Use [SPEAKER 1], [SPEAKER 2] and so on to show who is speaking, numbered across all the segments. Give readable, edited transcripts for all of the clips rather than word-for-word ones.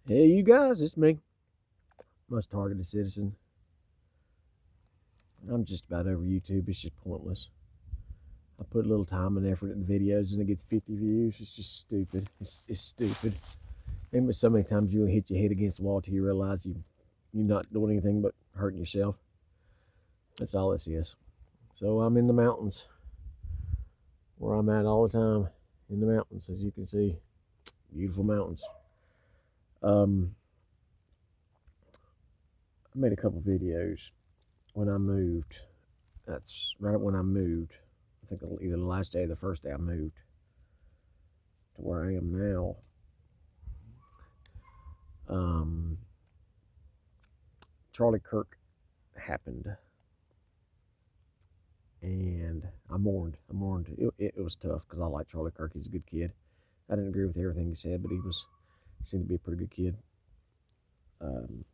[SPEAKER 1] Hey, you guys, it's me, most targeted citizen. I'm just about over YouTube. It's just pointless. I put a little time and effort in videos and it gets 50 views. It's just stupid. It's stupid. And so many times you'll hit your head against the wall till you realize you're not doing anything but hurting yourself. That's all this is. So I'm in the mountains, where I'm at all the time, in the mountains, as you can see. Beautiful mountains. I made a couple videos when I moved. That's right when I moved. I think either the last day or the first day I moved to where I am now. Charlie Kirk happened, and I mourned. It was tough because I like Charlie Kirk. He's a good kid. I didn't agree with everything he said, but he seemed to be a pretty good kid. And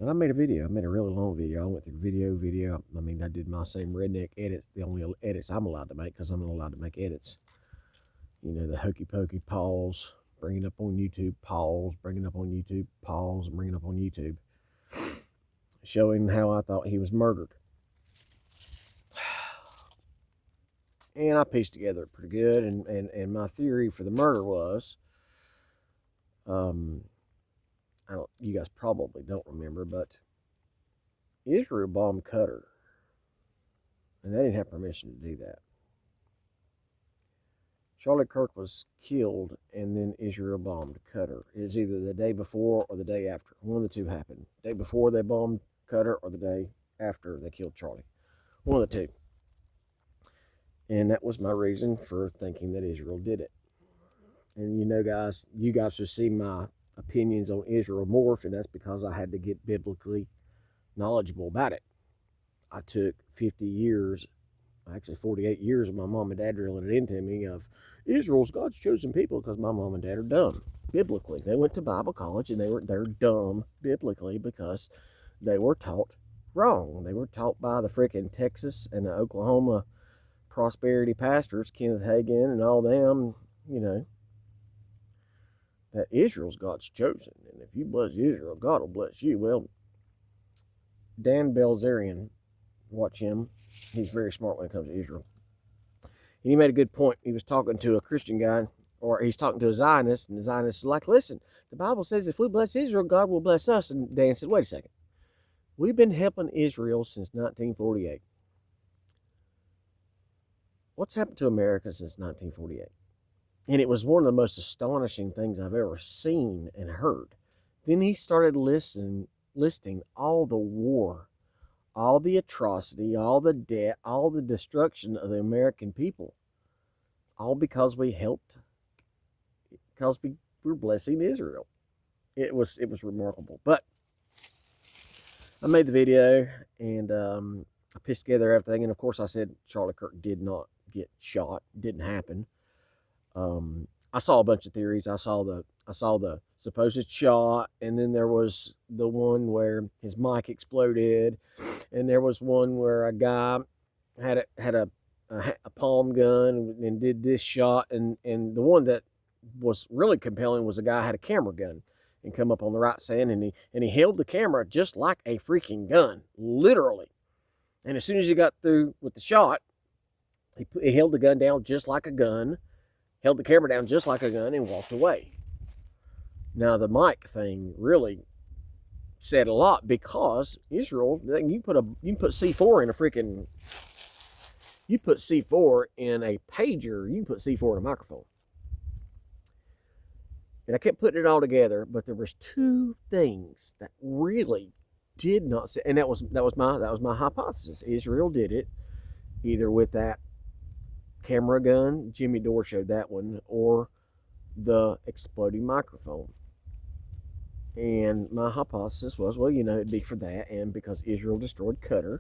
[SPEAKER 1] I made a video. I made a really long video. I went through video. I mean, I did my same redneck edit. The only edits I'm allowed to make, because I'm not allowed to make edits. You know, the hokey pokey pause, bring it up on YouTube, pause, bring it up on YouTube, pause, and bring it up on YouTube. Showing how I thought he was murdered. And I pieced together pretty good. And my theory for the murder was, you guys probably don't remember, but Israel bombed Qatar, and they didn't have permission to do that. Charlie Kirk was killed, and then Israel bombed Qatar. It was either the day before or the day after. One of the two happened. The day before they bombed Qatar, or the day after they killed Charlie. One of the two. And that was my reason for thinking that Israel did it. And you guys should see my opinions on Israel morph, and that's because I had to get biblically knowledgeable about it. I took 50 years, actually 48 years of my mom and dad drilling it into me of Israel's God's chosen people, because my mom and dad are dumb biblically. They went to Bible college and they're dumb biblically because they were taught wrong. They were taught by the freaking Texas and the Oklahoma prosperity pastors, Kenneth Hagin and all them, that Israel's God's chosen. And if you bless Israel, God will bless you. Well, Dan Bilzerian, watch him. He's very smart when it comes to Israel. And he made a good point. He was talking to a Christian guy, or he's talking to a Zionist, and the Zionist is like, listen, the Bible says if we bless Israel, God will bless us. And Dan said, wait a second. We've been helping Israel since 1948. What's happened to America since 1948? And it was one of the most astonishing things I've ever seen and heard. Then he started listing all the war, all the atrocity, all the debt, all the destruction of the American people. All because we helped, because we were blessing Israel. It was remarkable. But I made the video, and I pieced together everything. And of course I said Charlie Kirk did not get shot. Didn't happen. I saw a bunch of theories. I saw the supposed shot, and then there was the one where his mic exploded, and there was one where a guy had a palm gun and did this shot, and the one that was really compelling was a guy had a camera gun and come up on the right side, and he held the camera just like a freaking gun, literally. And as soon as he got through with the shot, he held the gun down just like a gun, held the camera down just like a gun, and walked away. Now, the mic thing really said a lot, because Israel, you put C4 in a freaking, you put C4 in a pager, you put C4 in a microphone. And I kept putting it all together, but there was two things that really did not say, and that was my hypothesis. Israel did it either with that camera gun, Jimmy Dore showed that one, or the exploding microphone. And my hypothesis was, well, it'd be for that, and because Israel destroyed Qatar,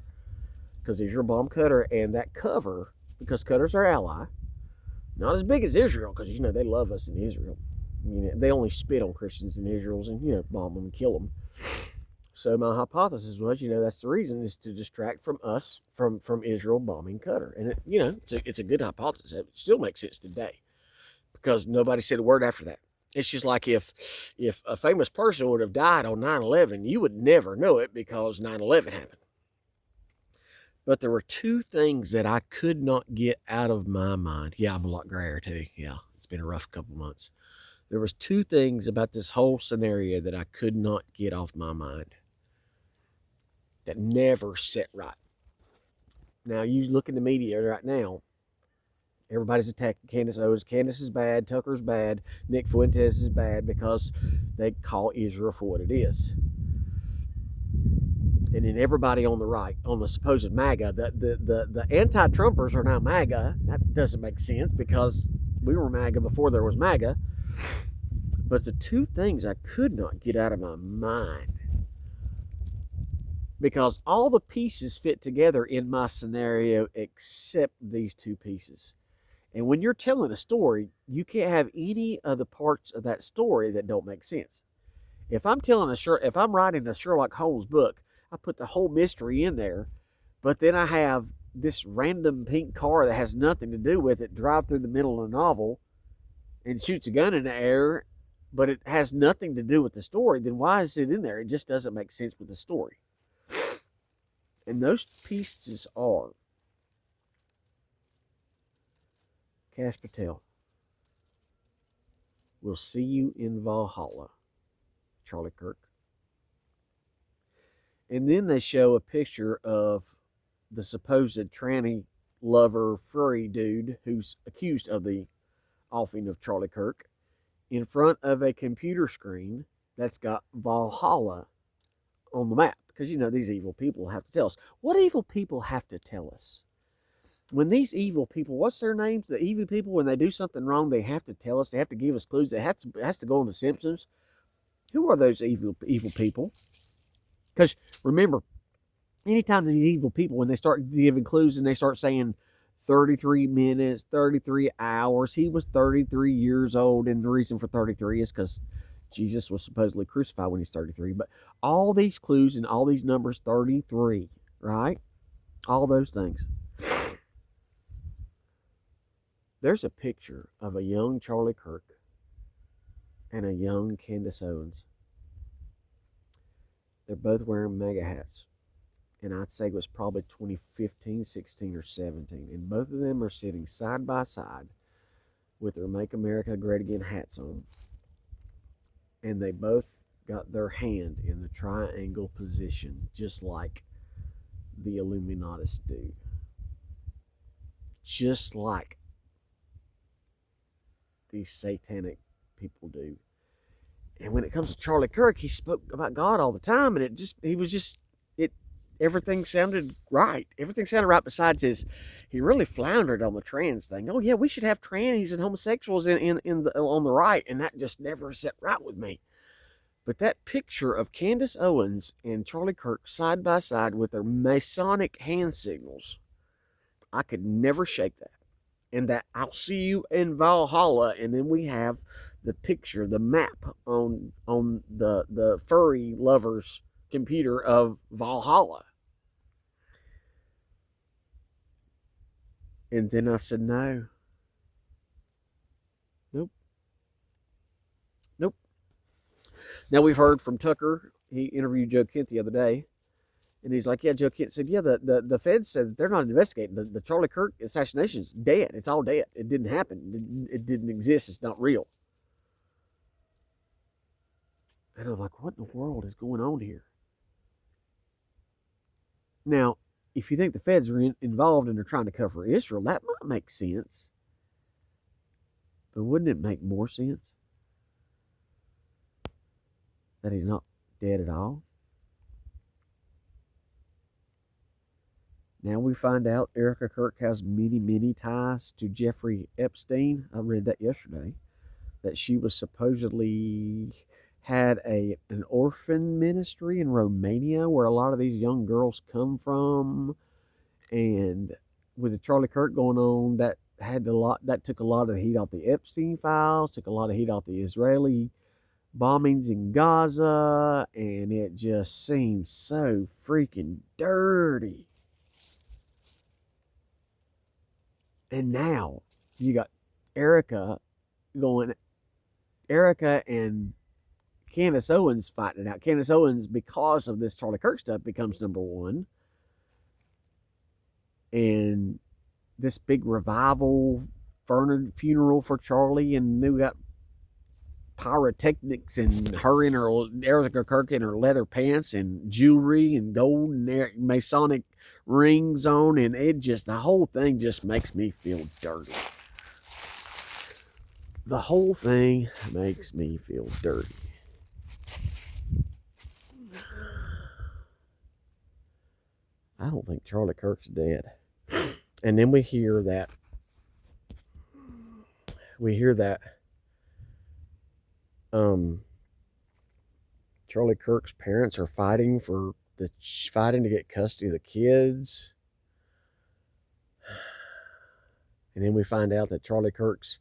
[SPEAKER 1] because Israel bombed Qatar, and that cover, because Qatar's our ally, not as big as Israel, because they love us in Israel. They only spit on Christians in Israel and bomb them and kill them. So my hypothesis was, that's the reason, is to distract from us, from Israel bombing Qatar. And it's a good hypothesis. It still makes sense today, because nobody said a word after that. It's just like if a famous person would have died on 9/11, you would never know it because 9/11 happened. But there were two things that I could not get out of my mind. Yeah, I'm a lot grayer too. Yeah, it's been a rough couple months. There was two things about this whole scenario that I could not get off my mind that never set right. Now, you look in the media right now, everybody's attacking Candace Owens. Candace is bad. Tucker's bad. Nick Fuentes is bad because they call Israel for what it is. And then everybody on the right, on the supposed MAGA, the anti-Trumpers are now MAGA. That doesn't make sense because we were MAGA before there was MAGA. But the two things I could not get out of my mind, because all the pieces fit together in my scenario except these two pieces. And when you're telling a story, you can't have any of the parts of that story that don't make sense. If I'm writing a Sherlock Holmes book, I put the whole mystery in there, but then I have this random pink car that has nothing to do with it drive through the middle of the novel and shoots a gun in the air, but it has nothing to do with the story, then why is it in there? It just doesn't make sense with the story. And those pieces are Cash Patel. We'll see you in Valhalla, Charlie Kirk. And then they show a picture of the supposed tranny lover furry dude who's accused of the offing of Charlie Kirk in front of a computer screen that's got Valhalla on the map. Because, these evil people have to tell us. What evil people have to tell us? When these evil people, what's their names? The evil people, when they do something wrong, they have to tell us. They have to give us clues. It has to go on The Simpsons. Who are those evil people? Because remember, anytime these evil people, when they start giving clues and they start saying 33 minutes, 33 hours, he was 33 years old, and the reason for 33 is because Jesus was supposedly crucified when he's 33. But all these clues and all these numbers, 33, right? All those things. There's a picture of a young Charlie Kirk and a young Candace Owens. They're both wearing MAGA hats. And I'd say it was probably 2015, 16, or 17. And both of them are sitting side by side with their Make America Great Again hats on. And they both got their hand in the triangle position, just like the Illuminatis do. Just like these satanic people do. And when it comes to Charlie Kirk, he spoke about God all the time, and everything sounded right. Everything sounded right besides he really floundered on the trans thing. Oh yeah, we should have trannies and homosexuals on the right, and that just never set right with me. But that picture of Candace Owens and Charlie Kirk side by side with their Masonic hand signals, I could never shake that. And that I'll see you in Valhalla, and then we have the picture, the map on the furry lover's computer of Valhalla. And then I said, no. Nope. Now we've heard from Tucker. He interviewed Joe Kent the other day. And he's like, yeah, Joe Kent said, yeah, the feds said that they're not investigating. The Charlie Kirk assassination is dead. It's all dead. It didn't happen. It didn't exist. It's not real. And I'm like, what in the world is going on here? Now, if you think the feds are involved and they're trying to cover Israel, that might make sense. But wouldn't it make more sense that he's not dead at all? Now we find out Erica Kirk has many, many ties to Jeffrey Epstein. I read that yesterday, that she was supposedly had an orphan ministry in Romania where a lot of these young girls come from. And with the Charlie Kirk going on, that took a lot of the heat off the Epstein files, took a lot of heat off the Israeli bombings in Gaza, and it just seems so freaking dirty. And now you got Erica Erica and Candace Owens fighting it out. Candace Owens, because of this Charlie Kirk stuff, becomes number one. And this big revival funeral for Charlie, and then we got pyrotechnics and her in her Erica Kirk in her leather pants and jewelry and gold and Masonic rings on, and it just, the whole thing just makes me feel dirty. The whole thing makes me feel dirty. I don't think Charlie Kirk's dead. And then we hear that Charlie Kirk's parents are fighting to get custody of the kids. And then we find out that Charlie Kirk's